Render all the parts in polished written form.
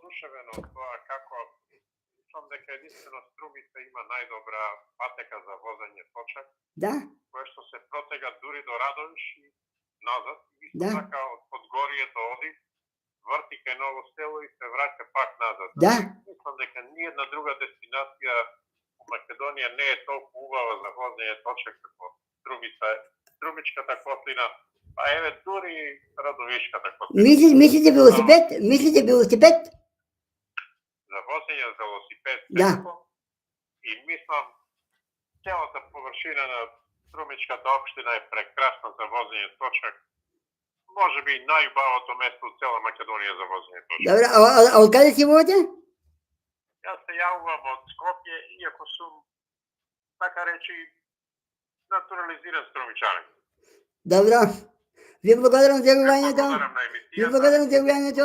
одушевен од тоа како мислам дека единствено Струмица има најдобра патека за возење точак. Да. Која што се протега дури до Радовиш и назад. Исто Да. така од Подгорието оди, врти кај Ново село и се враќа пак назад. Да. Мислам дека ниедна друга дестинација во Македонија не е толку убава за возење точак како Струмица, Струмичката котлина, а еве дури Радовишката котлина. Мислите велосипед? Мислите велосипед? За возење за велосипед. Да. И мислам целата површина на Струмичката општина е прекрасна за возење точак. Може би најубавото место од цела Македонија за возење точак. Добро, а од каде си водите? Јас се јавувам од Скопје, иако сум, така речи, натурализиран струмичанин. Добро. Ви благодарам за јавувањето. Благодарам на Ви емисијата. благодарам за јавувањето.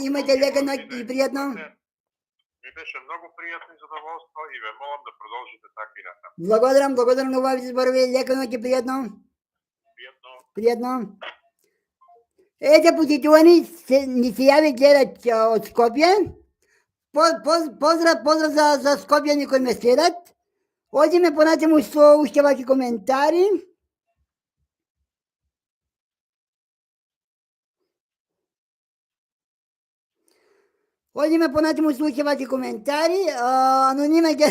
Имате лека ноќ и пријатно. Ми беше многу пријатно и задоволство и ве молам да продолжите така и натаму. Благодарам на убавите зборови. Лека ноќ и пријатно. Пријатно. Пријатно. Ете позитивани ни се јави гледат од Скопје. Поздрав за Скопјани кои ме следат. Одиме понатаму со уште ваки коментари. Одиме понатаму со уште ваки коментари. Анонима ќе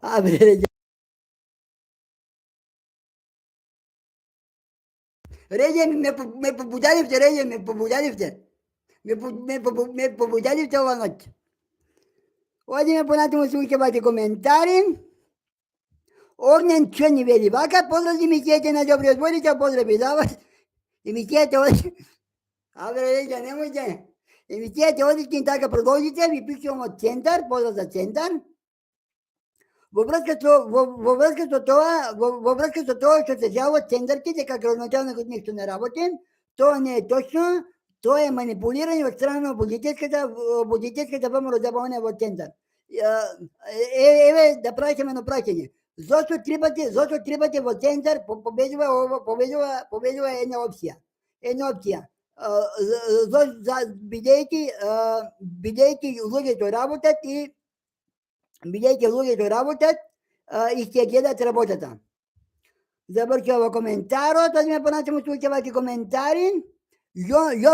Абре, Реđe, ме побудаливте, Реđe, ме побудаливте. Ме побудаливте ова ноќ. Одиме понатаму со уште ваки коментари. Огнен Чуни вели вака, поздрав емисијата на добриот водител, поздрави за вас. Емисијата оди... Абре, Реđe, немојте. Емисијата одлична, така продолжите, ви пишувам од Центар, поздрав за Центар. Во врска со тоа што се јавува Центарки дека градоначалникот ништо не работи, тоа не е точно, тоа е манипулирање од страна на водителската ВМРО забавна во Центар. Еве да праќаме на праќање. Зошто трибате во Центар победува една опција. Бидејќи луѓето работат и ќе гледат работата. Завршува коментарот, одиме понатаму со уште ваки коментари.